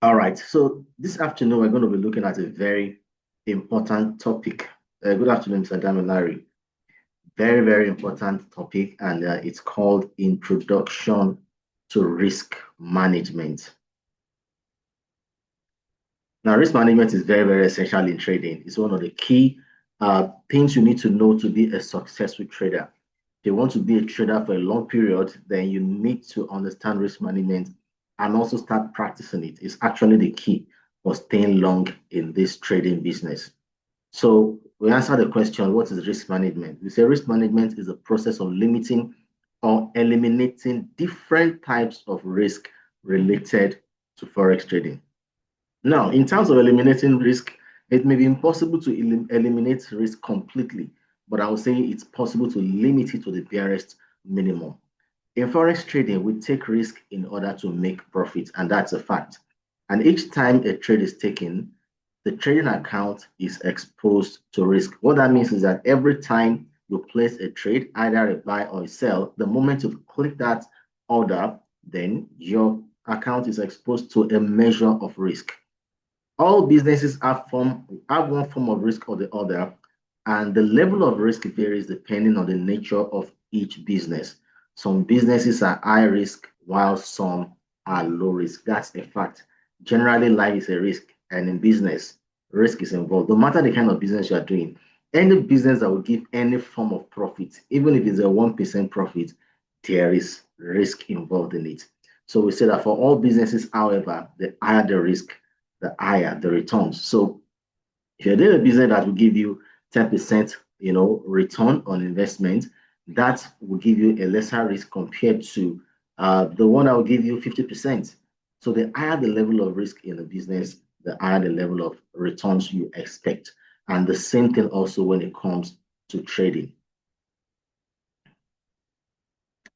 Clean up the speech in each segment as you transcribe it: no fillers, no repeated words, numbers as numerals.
All right. So this afternoon, we're going to be looking at a very important topic. Good afternoon, Mr. Damilari. Very, very important topic, and it's called Introduction to Risk Management. Now, risk management is very, very essential in trading. It's one of the key things you need to know to be a successful trader. If you want to be a trader for a long period, then you need to understand risk management and also start practicing it. It's actually the key for staying long in this trading business. So we answer the question, what is risk management? We say risk management is a process of limiting or eliminating different types of risk related to forex trading. Now, in terms of eliminating risk, it may be impossible to eliminate risk completely, but I would say it's possible to limit it to the barest minimum. In forex trading, we take risk in order to make profits, and that's a fact. And each time a trade is taken, the trading account is exposed to risk. What that means is that every time you place a trade, either a buy or a sell, the moment you click that order, then your account is exposed to a measure of risk. All businesses have one form of risk or the other, and the level of risk varies depending on the nature of each business. Some businesses are high risk while some are low risk. That's a fact. Generally, life is a risk, and in business, risk is involved. No matter the kind of business you are doing, any business that will give any form of profit, even if it's a 1% profit, there is risk involved in it. So we say that for all businesses, however, the higher the risk, the higher the returns. So if you're doing a business that will give you 10%, return on investment, that will give you a lesser risk compared to the one that will give you 50%. So the higher the level of risk in the business, the higher the level of returns you expect. And the same thing also when it comes to trading.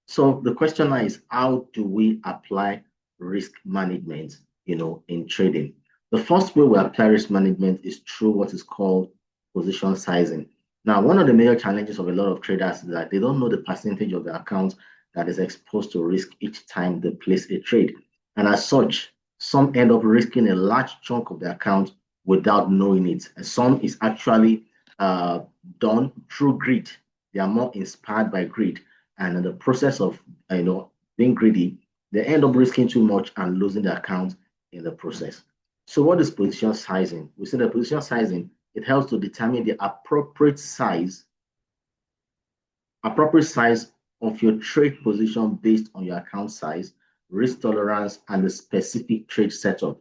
So the question now is, how do we apply risk management, in trading? The first way we apply risk management is through what is called position sizing. Now, one of the major challenges of a lot of traders is that they don't know the percentage of their account that is exposed to risk each time they place a trade. And as such, some end up risking a large chunk of their account without knowing it. And some is actually done through greed. They are more inspired by greed. And in the process of being greedy, they end up risking too much and losing the account in the process. So what is position sizing? We say the position sizing, it helps to determine the appropriate size of your trade position based on your account size, risk tolerance, and the specific trade setup.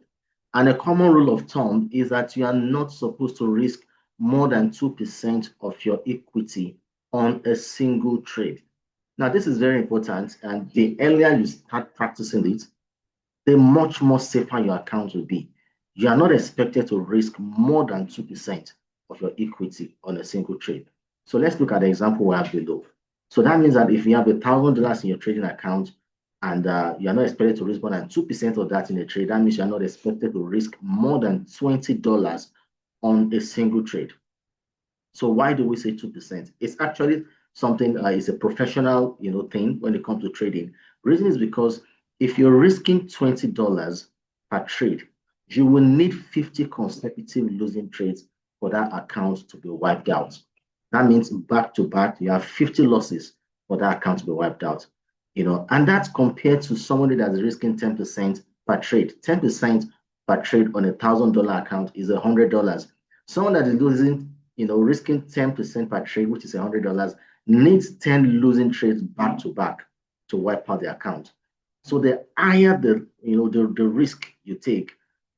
And a common rule of thumb is that you are not supposed to risk more than 2% of your equity on a single trade. Now, this is very important, and the earlier you start practicing it, the much more safer your account will be. You are not expected to risk more than 2% of your equity on a single trade. So let's look at the example we have below. So that means that if you have $1,000 in your trading account and you're not expected to risk more than 2% of that in a trade, that means you're not expected to risk more than $20 on a single trade. So why do we say 2%? It's actually something is a professional thing when it comes to trading. The reason is because if you're risking $20 per trade, you will need 50 consecutive losing trades for that account to be wiped out. That means back to back, you have 50 losses for that account to be wiped out. And that's compared to somebody that's risking 10% per trade. 10% per trade on $1,000 account is $100. Someone that is losing, risking 10% per trade, which is $100, needs 10 losing trades back to back to wipe out the account. So the higher the risk you take,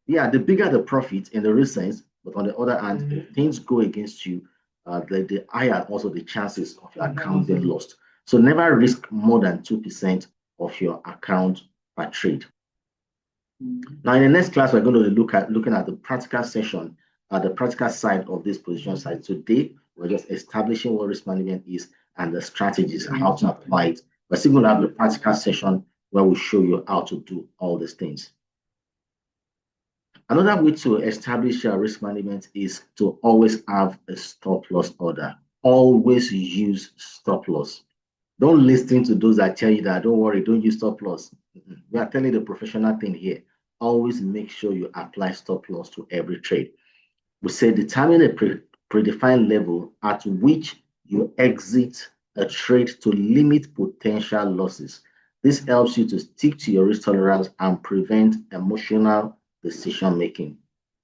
the bigger the profit in the risk sense, but on the other hand, if things go against you, the higher also the chances of your account being lost. So never risk more than 2% of your account per trade. Now, in the next class, we're going to looking at the practical session, the practical side of this position side. Today, we're just establishing what risk management is and the strategies and how to apply it. We're still going to have the practical session where we show you how to do all these things. Another way to establish your risk management is to always have a stop loss order. Always use stop loss. Don't listen to those that tell you that, don't worry, don't use stop loss. We are telling the professional thing here. always make sure you apply stop loss to every trade. We say determine a predefined level at which you exit a trade to limit potential losses. This helps you to stick to your risk tolerance and prevent emotional decision making.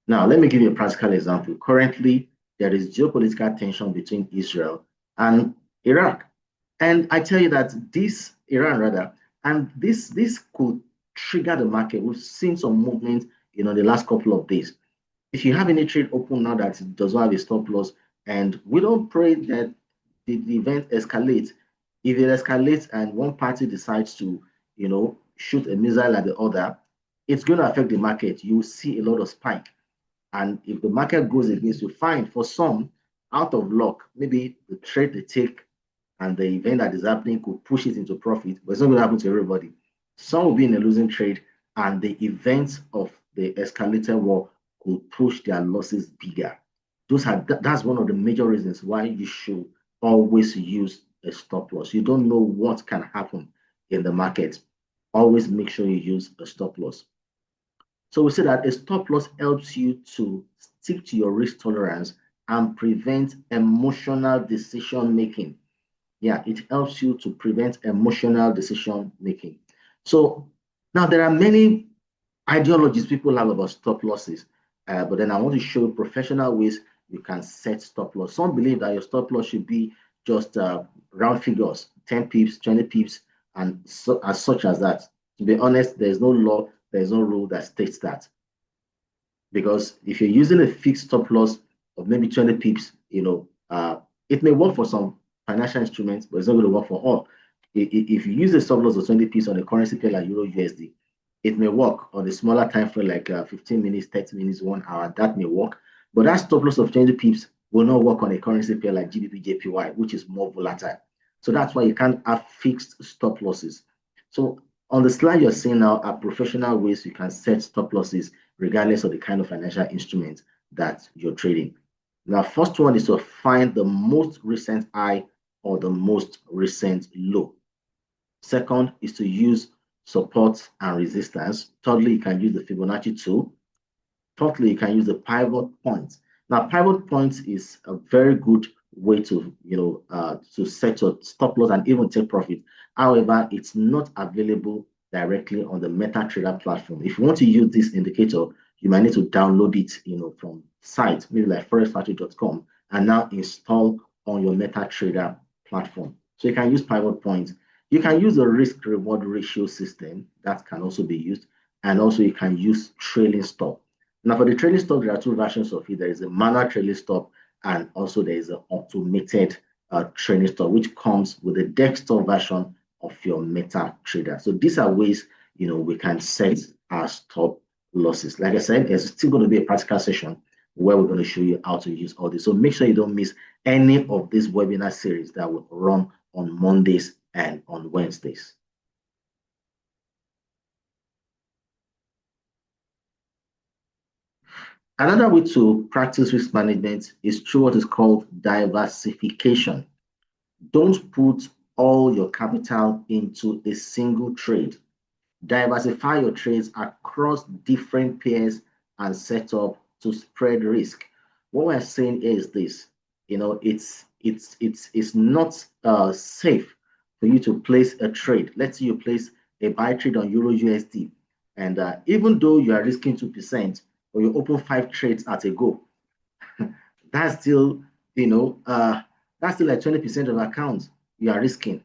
Now, let me give you a practical example. Currently, there is geopolitical tension between Israel and Iraq. And I tell you that this, Iran rather, and this could trigger the market. We've seen some movement, the last couple of days. If you have any trade open now that does not have a stop loss, and we don't pray that the event escalates. If it escalates and one party decides to, shoot a missile at the other, it's going to affect the market. You will see a lot of spike. And if the market goes against you, fine. For some, out of luck, maybe the trade they take and the event that is happening could push it into profit, but it's not going to happen to everybody. Some will be in a losing trade, and the events of the escalated war could push their losses bigger. That's one of the major reasons why you should always use a stop loss. You don't know what can happen in the market. Always make sure you use a stop loss. So we say that a stop loss helps you to stick to your risk tolerance and prevent emotional decision making. Yeah, it helps you to prevent emotional decision making. So now there are many ideologies people have about stop losses, but then I want to show professional ways you can set stop loss. Some believe that your stop loss should be just round figures, 10 pips, 20 pips, and so as such as that. To be honest, there's no law, there's no rule that states that. Because if you're using a fixed stop loss of maybe 20 pips, it may work for some financial instruments, but it's not going to work for all. If you use a stop loss of 20 pips on a currency pair like Euro USD, it may work on a smaller time frame like 15 minutes, 30 minutes, 1 hour. That may work. But that stop loss of 20 pips will not work on a currency pair like GBP JPY, which is more volatile. So that's why you can't have fixed stop losses. So on the slide you're seeing now are professional ways you can set stop losses regardless of the kind of financial instrument that you're trading. Now, first one is to find the most recent high or the most recent low. Second is to use support and resistance. Thirdly, you can use the Fibonacci tool. Fourthly, you can use the pivot point. Now, pivot point is a very good way to, to set your stop loss and even take profit. However, it's not available directly on the MetaTrader platform. If you want to use this indicator, you might need to download it, from sites, maybe like forexfactory.com, and now install on your MetaTrader platform. So you can use pivot points. You can use a risk reward ratio system that can also be used, and also you can use trailing stop. Now, for the trailing stop, there are two versions of it. There is a manual trailing stop, and also there is an automated trailing stop, which comes with a desktop version of your MetaTrader. So these are ways we can set our stop losses. Like I said, there's still going to be a practical session where we're going to show you how to use all this. So make sure you don't miss any of this webinar series that will run on Mondays and on Wednesdays. Another way to practice risk management is through what is called diversification. Don't put all your capital into a single trade. Diversify your trades across different pairs and set up to spread risk. What we're saying is this, it's not safe for you to place a trade. Let's say you place a buy trade on Euro USD, and even though you are risking 2%, or you open 5 trades at a go, that's still, that's still like 20% of accounts you are risking.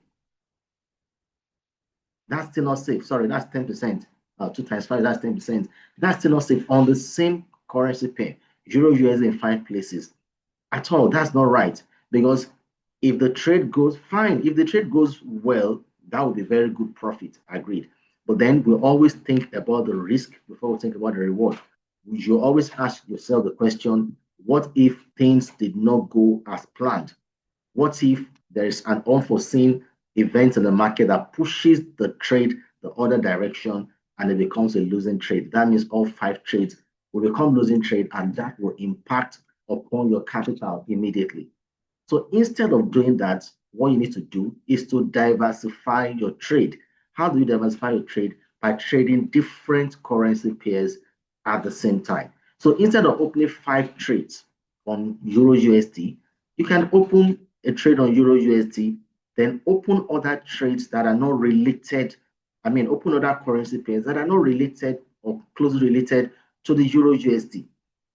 That's still not safe. Sorry, that's 10%. 2 times 5, that's 10%. That's still not safe on the same currency pair, Euro USD in 5 places. At all, that's not right. Because if the trade goes fine, if the trade goes well, that would be very good profit. Agreed. But then we always think about the risk before we think about the reward. You always ask yourself the question, what if things did not go as planned? What if there is an unforeseen event in the market that pushes the trade the other direction and it becomes a losing trade? That means all 5 trades will become losing trade, and that will impact upon your capital immediately. So instead of doing that, what you need to do is to diversify your trade. How do you diversify your trade? by trading different currency pairs at the same time. So instead of opening 5 trades on Euro USD, you can open a trade on Euro USD, then open other trades that are not related. I mean, open other currency pairs that are not related or closely related to the Euro USD.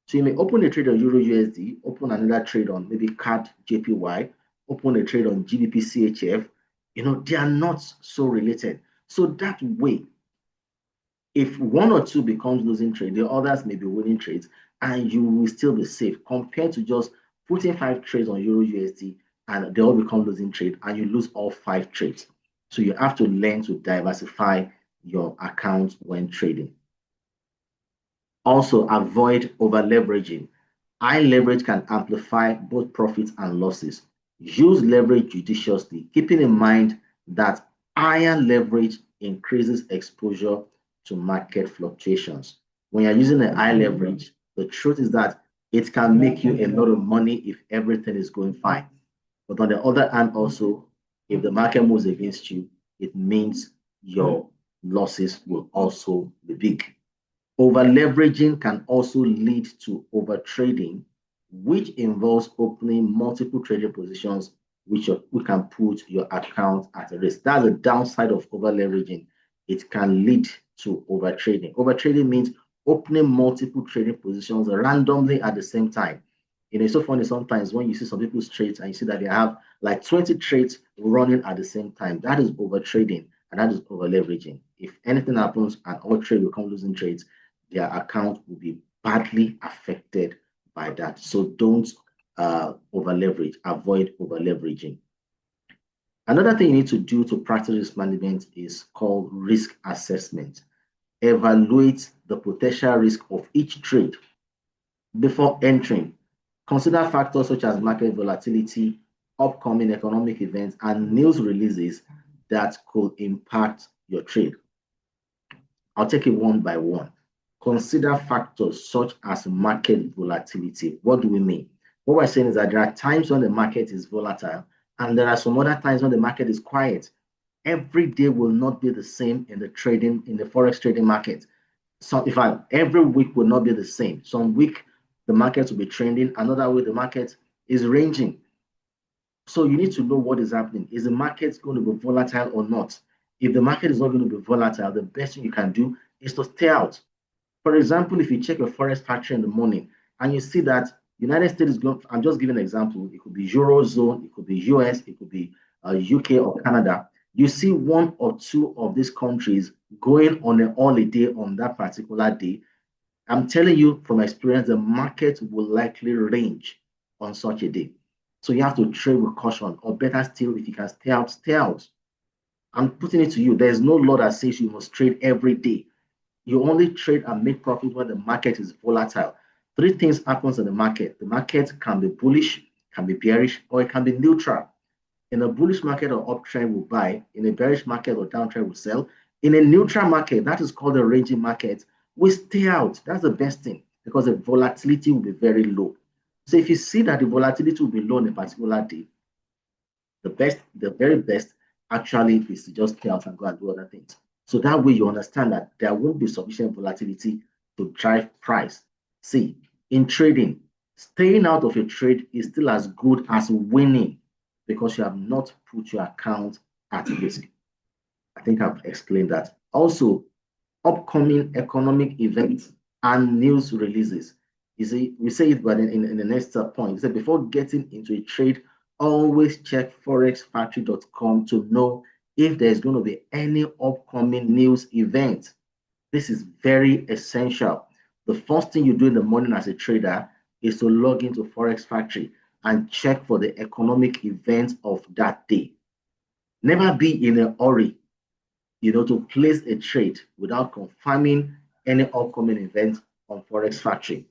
So you may open a trade on Euro USD, open another trade on maybe CAD JPY, open a trade on GBP CHF. They are not so related. So that way, if one or two becomes losing trade, the others may be winning trades, and you will still be safe compared to just putting 5 trades on Euro USD and they all become losing trade and you lose all 5 trades. So you have to learn to diversify your account when trading. Also, avoid over leveraging. High leverage can amplify both profits and losses. Use leverage judiciously, keeping in mind that higher leverage increases exposure to market fluctuations. When you're using a high leverage, the truth is that it can make you a lot of money if everything is going fine. But on the other hand, also, if the market moves against you, it means your losses will also be big. Over leveraging can also lead to over trading, which involves opening multiple trading positions, which can put your account at risk. That's the downside of over leveraging. It can lead to over trading. Over trading means opening multiple trading positions randomly at the same time. It's so funny sometimes when you see some people's trades and you see that they have like 20 trades running at the same time. That is over trading and that is over leveraging. If anything happens and all trade will come losing trades, their account will be badly affected by that. So don't over leverage, avoid over leveraging. Another thing you need to do to practice risk management is called risk assessment. Evaluate the potential risk of each trade before entering. Consider factors such as market volatility, upcoming economic events, and news releases that could impact your trade. I'll take it one by one. Consider factors such as market volatility. What do we mean? What we're saying is that there are times when the market is volatile, and there are some other times when the market is quiet. Every day will not be the same in the forex trading market. So in fact, every week will not be the same. Some week the market will be trending, another week the market is ranging. So you need to know what is happening. Is the market going to be volatile or not? If the market is not going to be volatile, the best thing you can do is to stay out. For example, if you check your forex factory in the morning and you see that United States is going, I'm just giving an example. It could be Eurozone, it could be US, it could be UK or Canada. You see one or two of these countries going on a holiday on that particular day. I'm telling you from experience, the market will likely range on such a day. So you have to trade with caution, or better still, if you can stay out, stay out. I'm putting it to you. There's no law that says you must trade every day. You only trade and make profit when the market is volatile. 3 things happens in the market. The market can be bullish, can be bearish, or it can be neutral. In a bullish market or uptrend, we'll buy. In a bearish market or downtrend, we'll sell. In a neutral market, that is called a ranging market, we stay out. That's the best thing because the volatility will be very low. So if you see that the volatility will be low on a particular day, the very best actually is to just stay out and go and do other things. So that way you understand that there won't be sufficient volatility to drive price. See, in trading, staying out of a trade is still as good as winning because you have not put your account at risk. I think I've explained that. Also, upcoming economic events and news releases. You see, we say it, but in the next point, we said before getting into a trade, always check forexfactory.com to know if there's going to be any upcoming news event. This is very essential. The first thing you do in the morning as a trader is to log into Forex Factory and check for the economic events of that day. Never be in a hurry, to place a trade without confirming any upcoming event on Forex Factory.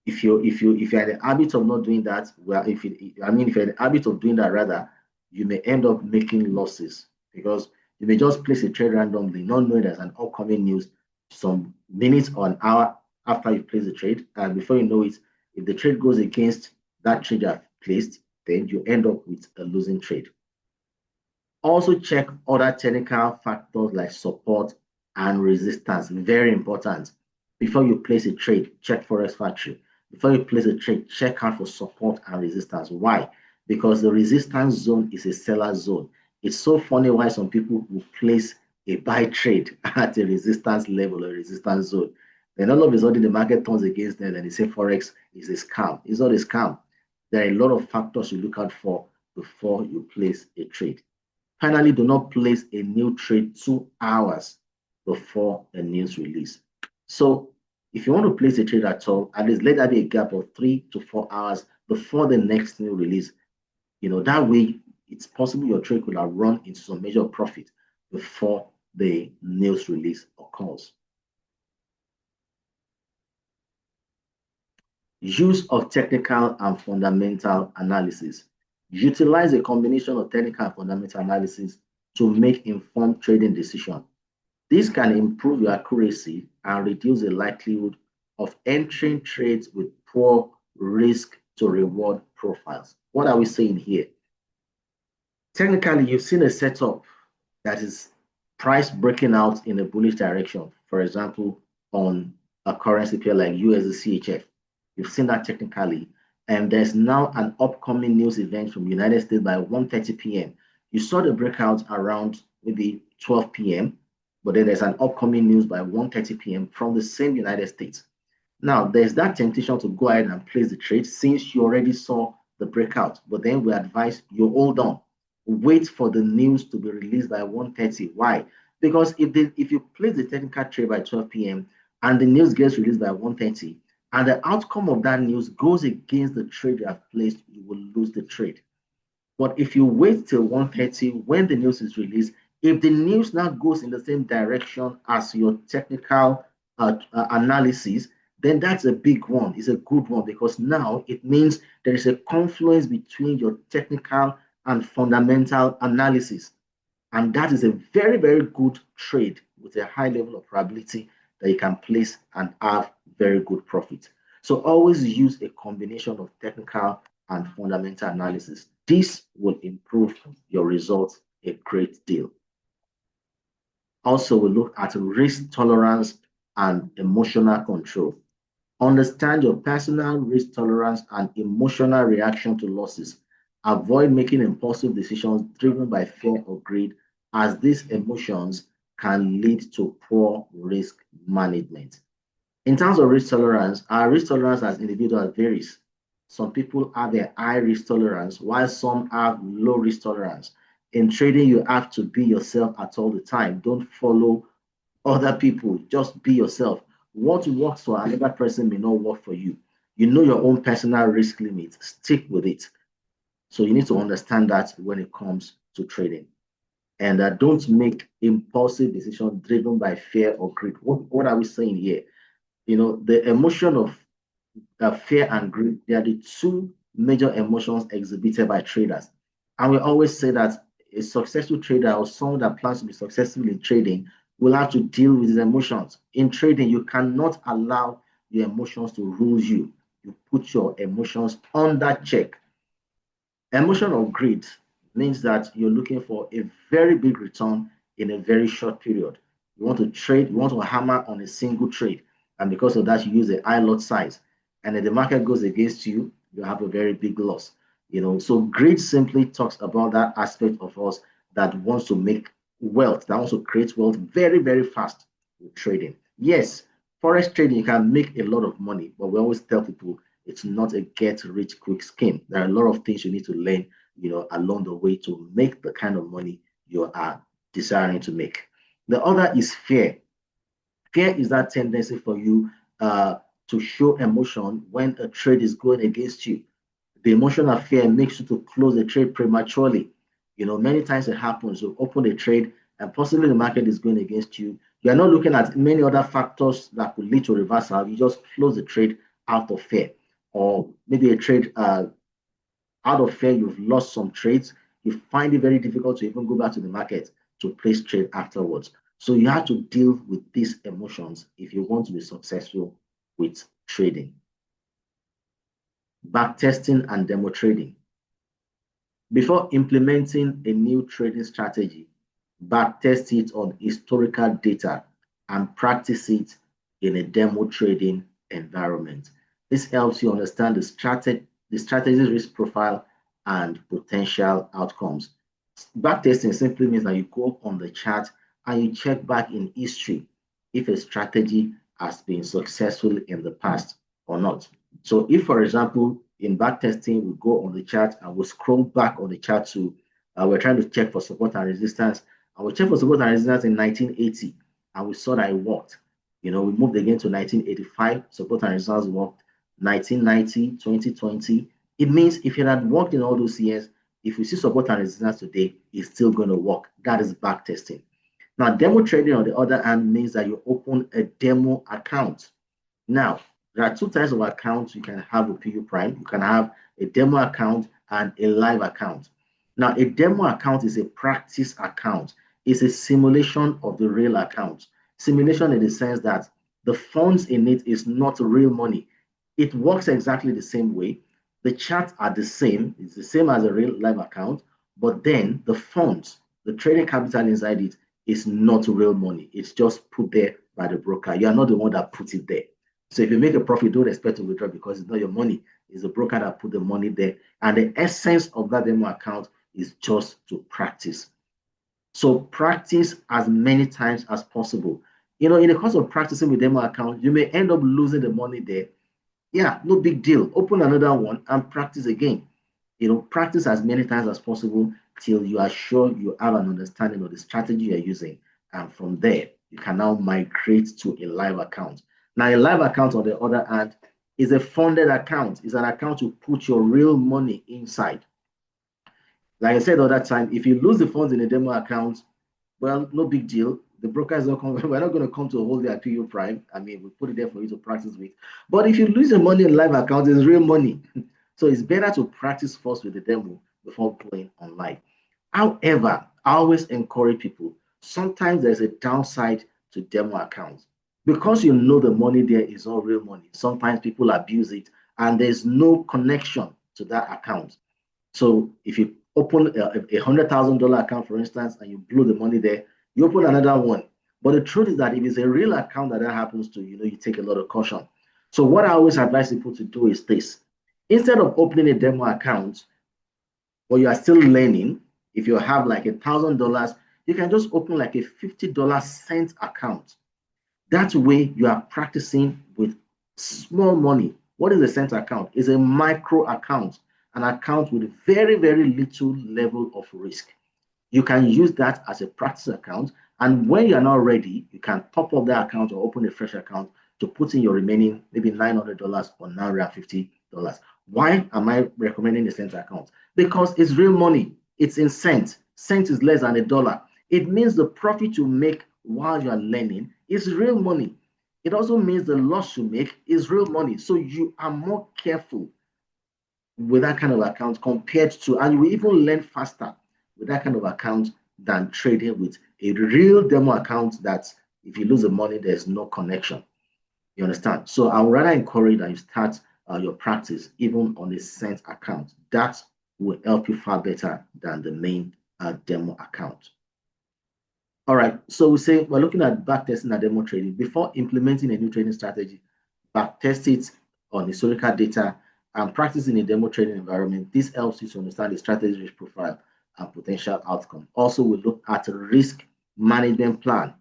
If you're in the habit of not doing that, well, if you're in the habit of doing that, rather, you may end up making losses because you may just place a trade randomly, not knowing there's an upcoming news some minutes or an hour after you place the trade, and before you know it, if the trade goes against that trade you have placed, then you end up with a losing trade. Also check other technical factors like support and resistance. Very important. Before you place a trade, check Forex Factory. Before you place a trade, check out for support and resistance. Why? Because the resistance zone is a seller zone. It's so funny why some people will place a buy trade at a resistance level or resistance zone. Then all of a sudden the market turns against them and they say Forex is a scam. It's not a scam. There are a lot of factors you look out for before you place a trade. Finally, do not place a new trade 2 hours before a news release. So if you want to place a trade at all, at least let there be a gap of 3 to 4 hours before the next new release. That way it's possible your trade could have run into some major profit before the news release occurs. Use of technical and fundamental analysis. Utilize a combination of technical and fundamental analysis to make informed trading decisions. This can improve your accuracy and reduce the likelihood of entering trades with poor risk to reward profiles. What are we saying here? Technically, you've seen a setup that is price breaking out in a bullish direction, for example, on a currency pair like USD CHF. You've seen that technically. And there's now an upcoming news event from the United States by 1:30 p.m. You saw the breakout around maybe 12 p.m., but then there's an upcoming news by 1:30 p.m. from the same United States. Now, there's that temptation to go ahead and place the trade since you already saw the breakout, but then we advise you hold on. Wait for the news to be released by 1:30. Why? Because if you place the technical trade by 12 p.m. and the news gets released by 1:30, and the outcome of that news goes against the trade you have placed, you will lose the trade. But if you wait till 1:30 when the news is released, if the news now goes in the same direction as your technical analysis, then that's a big one. It's a good one because now it means there is a confluence between your technical and fundamental analysis. And that is a very, very good trade with a high level of probability that you can place and have very good profit. So always use a combination of technical and fundamental analysis. This will improve your results a great deal. Also, we look at risk tolerance and emotional control. Understand your personal risk tolerance and emotional reaction to losses. Avoid making impulsive decisions driven by fear or greed, as these emotions can lead to poor risk management. In terms of risk tolerance, our risk tolerance as individuals varies. Some people have a high risk tolerance, while some have low risk tolerance. In trading, you have to be yourself at all the time. Don't follow other people, just be yourself. What works for another person may not work for you. You know your own personal risk limit, stick with it. So you need to understand that when it comes to trading. And don't make impulsive decisions driven by fear or greed. What are we saying here? The emotion of fear and greed, they are the two major emotions exhibited by traders. And we always say that a successful trader or someone that plans to be successful in trading will have to deal with his emotions. In trading, you cannot allow your emotions to rule you. You put your emotions under check. Emotion of greed means that you're looking for a very big return in a very short period. You want to trade, you want to hammer on a single trade. And because of that, you use a high lot size. And if the market goes against you, you have a very big loss. So greed simply talks about that aspect of us that wants to make wealth, that wants to create wealth very, very fast with trading. Yes, forex trading, you can make a lot of money, but we always tell people it's not a get rich quick scheme. There are a lot of things you need to learn, along the way to make the kind of money you are desiring to make. The other is fear. Fear is that tendency for you to show emotion when a trade is going against you. The emotion of fear makes you to close the trade prematurely. Many times it happens. You open a trade and possibly the market is going against you. You are not looking at many other factors that could lead to reversal. You just close the trade out of fear. Or maybe a trade out of fear, you've lost some trades. You find it very difficult to even go back to the market to place trade afterwards. So you have to deal with these emotions if you want to be successful with trading. Backtesting and demo trading. Before implementing a new trading strategy, backtest it on historical data and practice it in a demo trading environment. This helps you understand the strategy's risk profile and potential outcomes. Backtesting simply means that you go on the chart and you check back in history if a strategy has been successful in the past or not. So if, for example, in backtesting, we go on the chart and we scroll back on the chart to, we're trying to check for support and resistance, and we check for support and resistance in 1980, and we saw that it worked. We moved again to 1985, support and resistance worked, 1990, 2020. It means if it had worked in all those years, if we see support and resistance today, it's still going to work. That is backtesting. Now, demo trading, on the other hand, means that you open a demo account. Now, there are two types of accounts you can have with PU Prime. You can have a demo account and a live account. Now, a demo account is a practice account. It's a simulation of the real account. Simulation in the sense that the funds in it is not real money. It works exactly the same way. The charts are the same. It's the same as a real live account, but then the funds, the trading capital inside it is not real money. It's just put there by the broker. You are not the one that put it there. So if you make a profit, don't expect to withdraw because it's not your money. It's the broker that put the money there. And the essence of that demo account is just to practice. So practice as many times as possible. In the course of practicing with demo account, you may end up losing the money there. Yeah, no big deal. Open another one and practice again. Practice as many times as possible till you are sure you have an understanding of the strategy you're using. And from there, you can now migrate to a live account. Now, a live account, on the other hand, is a funded account. It's an account to put your real money inside. Like I said the other time, if you lose the funds in a demo account, well, no big deal. The broker is not coming. We're not going to come to hold their PU Prime. I mean, we put it there for you to practice with. But if you lose your money in live account, it's real money. So it's better to practice first with the demo before playing online. However, I always encourage people, sometimes there's a downside to demo accounts. Because you know the money there is not real money, sometimes people abuse it and there's no connection to that account. So if you open a $100,000 account, for instance, and you blow the money there, you open another one. But the truth is that if it's a real account that happens to, you take a lot of caution. So what I always advise people to do is this. Instead of opening a demo account, or you are still learning, if you have like $1,000, you can just open like a $50 cent account. That way you are practicing with small money. What is a cent account? It's a micro account, an account with very, very little level of risk. You can use that as a practice account. And when you're not ready, you can top up that account or open a fresh account to put in your remaining maybe $900 or $950. Why am I recommending the cent account? Because it's real money. It's in cents. Cent is less than $1. It means the profit you make while you are learning is real money. It also means the loss you make is real money. So you are more careful with that kind of account compared to, and you will even learn faster with that kind of account than trading with a real demo account that if you lose the money, there's no connection. You understand? So I would rather encourage that you start your practice even on a cent account. That will help you far better than the main demo account. All right, so we say we're looking at backtesting and demo trading. Before implementing a new trading strategy, backtest it on historical data and practice in a demo trading environment. This helps you to understand the strategy risk profile and potential outcome. Also, we look at a risk management plan.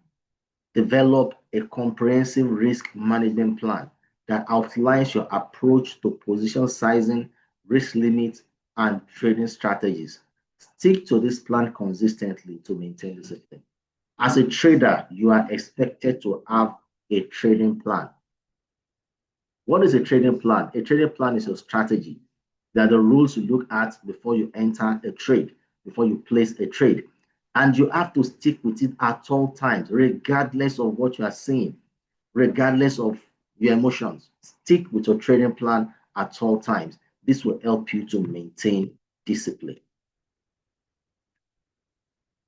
Develop a comprehensive risk management plan that outlines your approach to position sizing, risk limits, and trading strategies. Stick to this plan consistently to maintain discipline. As a trader, you are expected to have a trading plan. What is a trading plan? A trading plan is a strategy. There are the rules you look at before you enter a trade, before you place a trade. And you have to stick with it at all times, regardless of what you are seeing, regardless of your emotions. Stick with your trading plan at all times. This will help you to maintain discipline.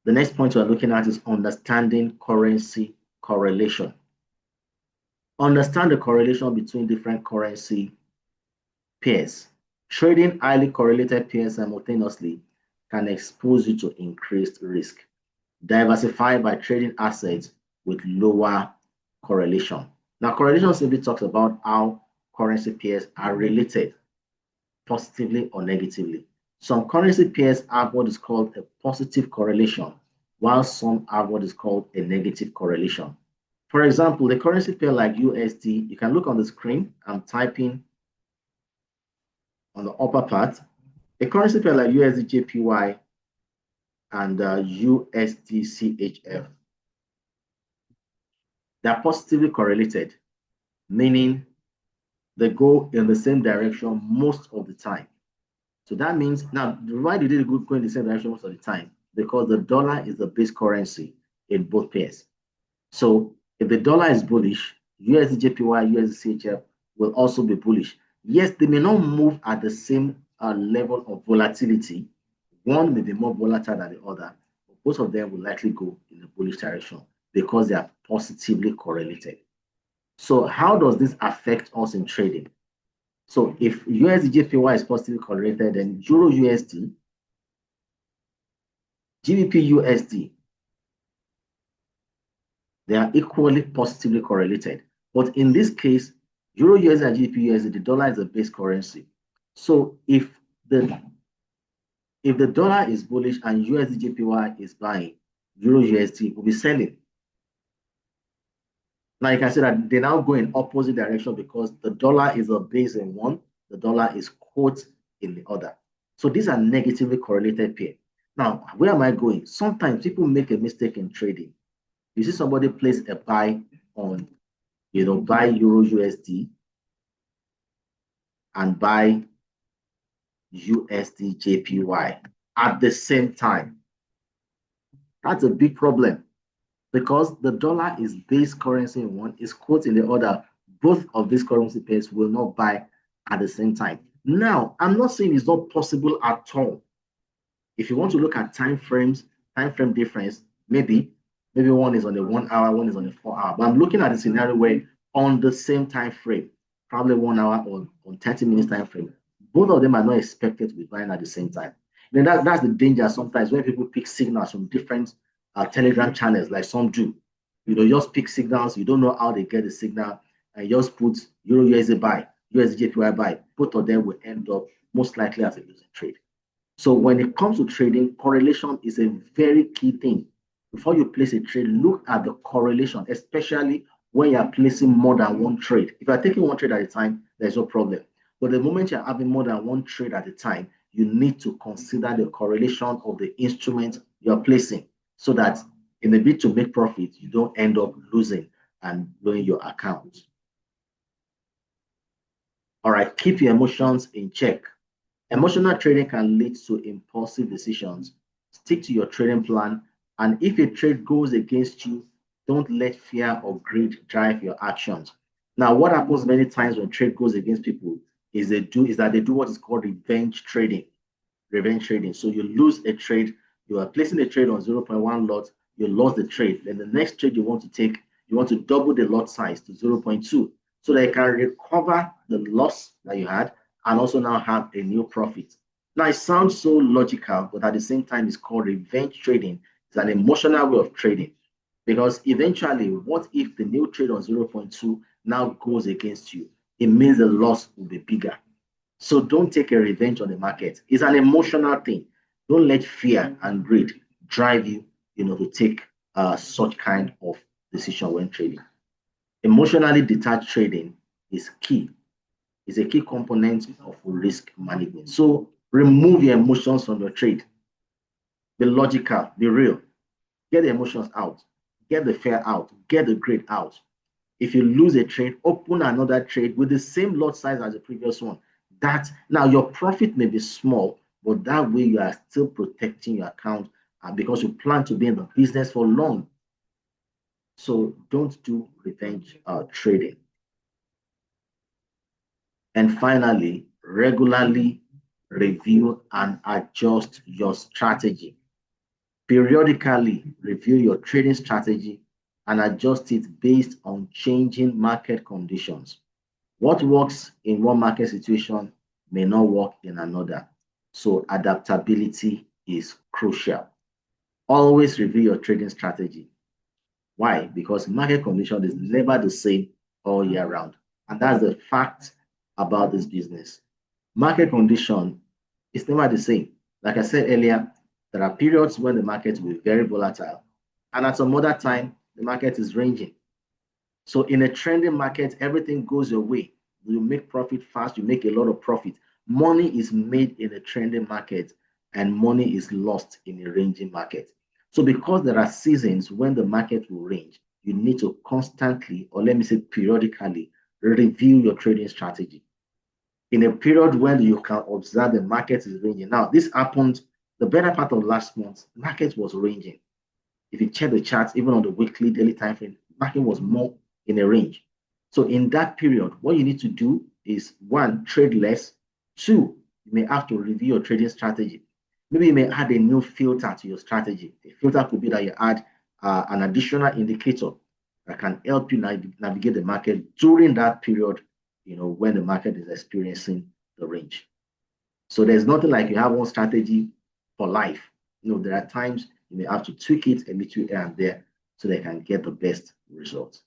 The next point we're looking at is understanding currency correlation. Understand the correlation between different currency pairs. Trading highly correlated pairs simultaneously can expose you to increased risk. Diversify by trading assets with lower correlation. Now, correlation simply talks about how currency pairs are related positively or negatively. Some currency pairs have what is called a positive correlation, while some have what is called a negative correlation. For example, a currency pair like USD, you can look on the screen. I'm typing on the upper part. A currency pair like USD JPY and USD CHF, they are positively correlated, meaning they go in the same direction most of the time. So that means now why did it go in the same direction most of the time? Because the dollar is the base currency in both pairs. So if the dollar is bullish, USD JPY, USD CHF will also be bullish. Yes, they may not move at the same level of volatility. One may be more volatile than the other, but both of them will likely go in the bullish direction because they are positively correlated. So how does this affect us in trading? So if USD JPY is positively correlated, then Euro USD, GBP USD, they are equally positively correlated. But in this case, Euro USD and GBP USD, the dollar is the base currency. So if the dollar is bullish and USD JPY is buying, Euro USD will be selling. Now you can see that they now go in opposite direction because the dollar is a base in one, the dollar is quote in the other. So these are negatively correlated pair. Now, where am I going? Sometimes people make a mistake in trading. You see somebody place a buy on, buy Euro USD and buy USD JPY at the same time. That's a big problem because the dollar is base currency in one, is quote in the other. Both of these currency pairs will not buy at the same time. Now, I'm not saying it's not possible at all. If you want to look at time frame difference, maybe one is on the 1 hour, one is on the 4 hour. But I'm looking at a scenario where on the same time frame, probably 1 hour or on 30 minutes time frame, both of them are not expected to be buying at the same time. Then that's the danger sometimes when people pick signals from different Telegram channels, like some do. Just pick signals. You don't know how they get the signal, and just put Euro USD buy, USD JPY buy. Both of them will end up most likely as a losing trade. So when it comes to trading, correlation is a very key thing. Before you place a trade, look at the correlation, especially when you're placing more than one trade. If you're taking one trade at a time, there's no problem. But the moment you're having more than one trade at a time, you need to consider the correlation of the instrument you're placing so that in the bid to make profit, you don't end up losing and blowing your account. All right, keep your emotions in check. Emotional trading can lead to impulsive decisions. Stick to your trading plan, and if a trade goes against you, don't let fear or greed drive your actions. Now, what happens many times when trade goes against people is that they do what is called revenge trading. Revenge trading. So you lose a trade, you are placing a trade on 0.1 lot, you lost the trade. Then the next trade you want to take, you want to double the lot size to 0.2 so that you can recover the loss that you had and also now have a new profit. Now, it sounds so logical, but at the same time, it's called revenge trading. It's an emotional way of trading because eventually, what if the new trade on 0.2 now goes against you? It means the loss will be bigger. So don't take a revenge on the market. It's an emotional thing. Don't let fear and greed drive you, to take such kind of decision when trading. Emotionally detached trading is key. It's a key component of risk management. So remove your emotions from your trade. Be logical, be real. Get the emotions out, get the fear out, get the greed out. If you lose a trade, open another trade with the same lot size as the previous one. That now your profit may be small, but that way you are still protecting your account because you plan to be in the business for long. So don't do revenge trading. And finally, regularly review and adjust your strategy. Periodically review your trading strategy and adjust it based on changing market conditions. What works in one market situation may not work in another. So adaptability is crucial. Always review your trading strategy. Why? Because market condition is never the same all year round. And that's the fact about this business. Market condition is never the same. Like I said earlier, there are periods when the market will be very volatile. And at some other time, the market is ranging. So in a trending market, everything goes your way. You make profit fast, you make a lot of profit. Money is made in a trending market and money is lost in a ranging market. So because there are seasons when the market will range, you need to constantly, or let me say periodically, review your trading strategy. In a period when you can observe the market is ranging. Now, this happened the better part of last month, the market was ranging. If you check the charts, even on the weekly, daily time frame, market was more in a range. So in that period, what you need to do is one, trade less. Two, you may have to review your trading strategy. Maybe you may add a new filter to your strategy. A filter could be that you add an additional indicator that can help you navigate the market during that period, when the market is experiencing the range. So there's nothing like you have one strategy for life. There are times you may have to tweak it a little here and there so they can get the best results.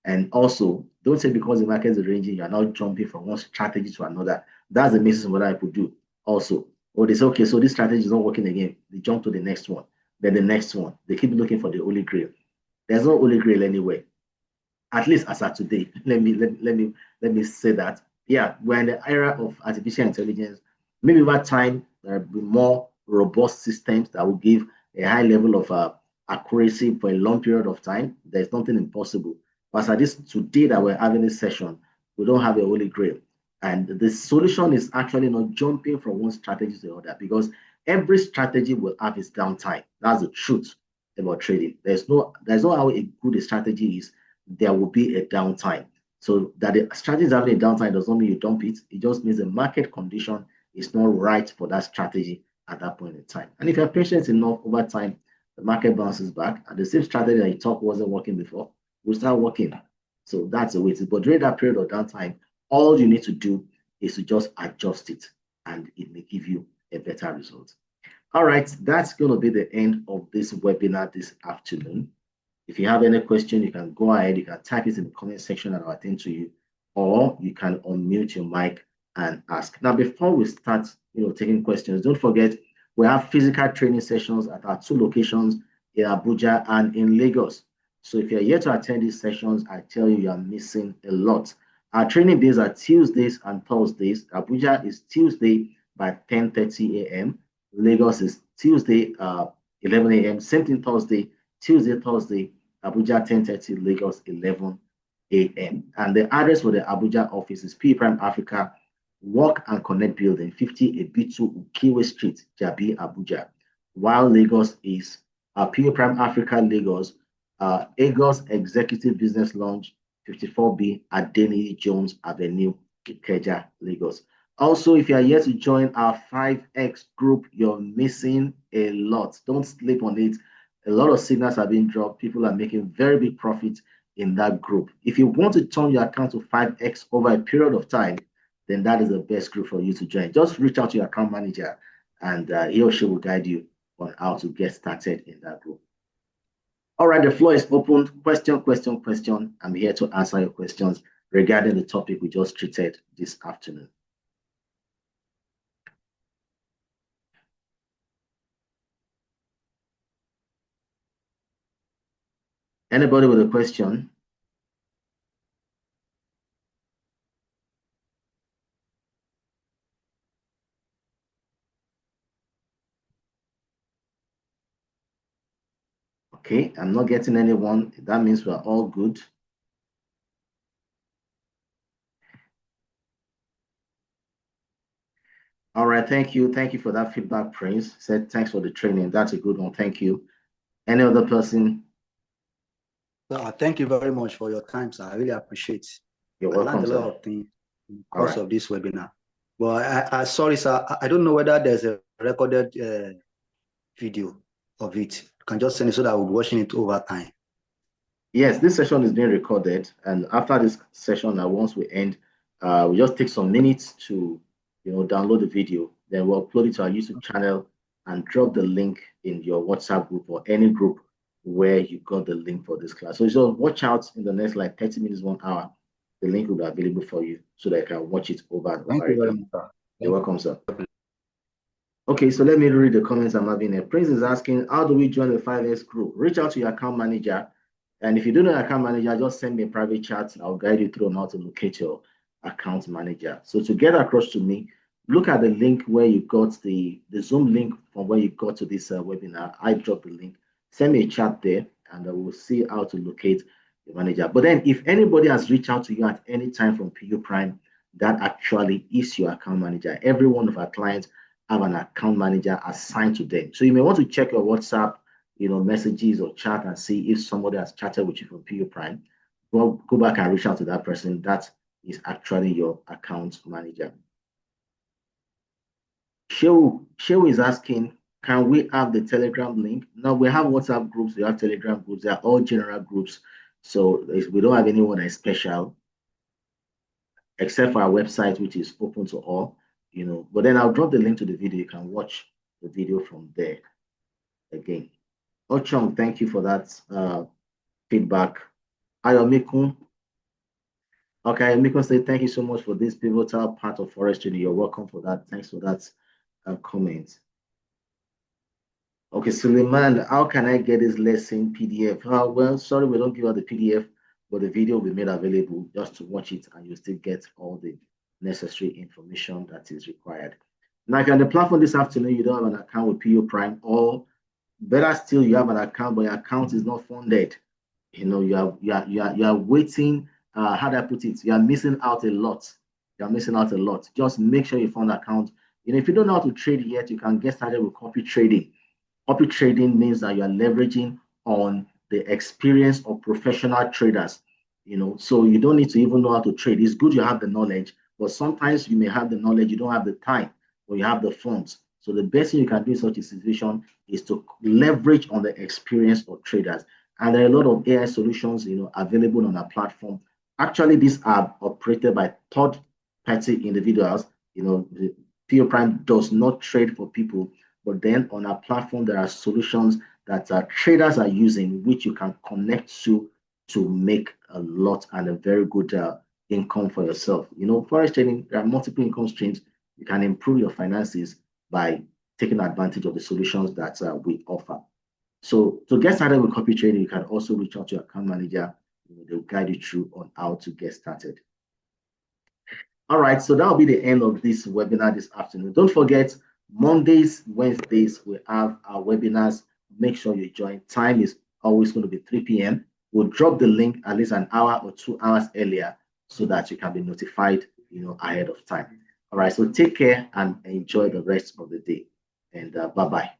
And also, don't say because the market is ranging, you're now jumping from one strategy to another. That's the mistake what I could do. Also, or they say, okay, so this strategy is not working again. They jump to the next one, then the next one. They keep looking for the holy grail. There's no holy grail anyway. At least as of today, let me say that. Yeah, we're in the era of artificial intelligence. Maybe over time there will be more robust systems that will give a high level of accuracy for a long period of time. There's nothing impossible. But at this today that we're having this session, we don't have a holy grail. And the solution is actually not jumping from one strategy to the other because every strategy will have its downtime. That's the truth about trading. There's no how a good strategy is. There will be a downtime. So that the strategy is having a downtime does not mean you dump it. It just means the market condition is not right for that strategy at that point in time. And if you're patient enough over time, the market bounces back and the same strategy that you thought wasn't working before will start working. So that's the way it is. But during that period of downtime, all you need to do is to just adjust it and it may give you a better result. All right, that's going to be the end of this webinar this afternoon. If you have any question, you can go ahead, you can type it in the comment section and I'll attend to you, or you can unmute your mic and ask. Now, before we start, taking questions, don't forget we have physical training sessions at our two locations in Abuja and in Lagos. So if you're here to attend these sessions, I tell you, you are missing a lot. Our training days are Tuesdays and Thursdays. Abuja is Tuesday by 10:30 a.m. Lagos is Tuesday, 11 a.m. Same thing Thursday, Thursday, Abuja 10:30, Lagos 11 a.m. And the address for the Abuja office is P Prime Africa Work and Connect Building, 50 AB2 Ukiwe Street, Jabi, Abuja. While Lagos is P Prime Africa Lagos, Agos Executive Business Lounge, 54B Adeni Jones Avenue, Ikeja, Lagos. Also, if you are here to join our 5X group, you're missing a lot. Don't sleep on it. A lot of signals are being dropped. People are making very big profits in that group. If you want to turn your account to 5X over a period of time, then that is the best group for you to join. Just reach out to your account manager and he or she will guide you on how to get started in that group. All right, the floor is open. Question. I'm here to answer your questions regarding the topic we just treated this afternoon. Anybody with a question? Okay, I'm not getting anyone. That means we're all good. All right, thank you. Thank you for that feedback, Prince. Said thanks for the training. That's a good one. Thank you. Any other person? Thank you very much for your time, sir. I really appreciate it. You're welcome, I learned a lot of things in the course of this webinar. Well, sorry, sir. I don't know whether there's a recorded video of it. You can just send it so that I will be watching it over time. Yes, this session is being recorded, and after this session, once we end, we just take some minutes to, download the video. Then we'll upload it to our YouTube channel, and drop the link in your WhatsApp group or any group where you got the link for this class. So just watch out in the next like 30 minutes, 1 hour. The link will be available for you so that you can watch it over and over Thank you again. very much, sir. You're welcome, sir. Okay, so let me read the comments I'm having here. Prince is asking, how do we join the 5S group? Reach out to your account manager. And if you don't know your account manager, just send me a private chat. I'll guide you through on how to locate your account manager. So to get across to me, look at the link where you got the Zoom link from where you got to this webinar. I dropped the link. Send me a chat there, and I will see how to locate the manager. But then if anybody has reached out to you at any time from PU Prime, that actually is your account manager. Every one of our clients have an account manager assigned to them. So you may want to check your WhatsApp, messages or chat and see if somebody has chatted with you from PU Prime. Go back and reach out to that person. That is actually your account manager. Shew is asking, can we have the Telegram link? Now we have WhatsApp groups, we have Telegram groups, they are all general groups. So we don't have anyone that is special, except for our website, which is open to all, But then I'll drop the link to the video. You can watch the video from there again. Ochong, thank you for that feedback. Ayomikun. Okay, Ayomikun say thank you so much for this pivotal part of forest trading. You're welcome for that. Thanks for that comment. Okay, Suleiman, how can I get this lesson PDF? Well, sorry, we don't give out the PDF, but the video will be made available just to watch it, and you still get all the necessary information that is required. Now, if you're on the platform this afternoon, you don't have an account with PU Prime, or better still, you have an account, but your account is not funded. You are waiting. How do I put it? You are missing out a lot. You are missing out a lot. Just make sure you fund an account. If you don't know how to trade yet, you can get started with copy trading. Copy trading means that you are leveraging on the experience of professional traders. So you don't need to even know how to trade. It's good you have the knowledge, but sometimes you may have the knowledge, you don't have the time, or you have the funds. So the best thing you can do in such a situation is to leverage on the experience of traders. And there are a lot of AI solutions, available on our platform. Actually, these are operated by third-party individuals. The PO Prime does not trade for people, but then on our platform, there are solutions that traders are using, which you can connect to make a lot and a very good income for yourself. Forex trading, there are multiple income streams. You can improve your finances by taking advantage of the solutions that we offer. So to get started with copy trading, you can also reach out to your account manager. They'll guide you through on how to get started. All right, so that'll be the end of this webinar this afternoon. Don't forget, Mondays, Wednesdays, we have our webinars. Make sure you join. Time is always going to be 3 p.m. We'll drop the link at least an hour or 2 hours earlier so that you can be notified, ahead of time. All right, so take care and enjoy the rest of the day. And bye-bye.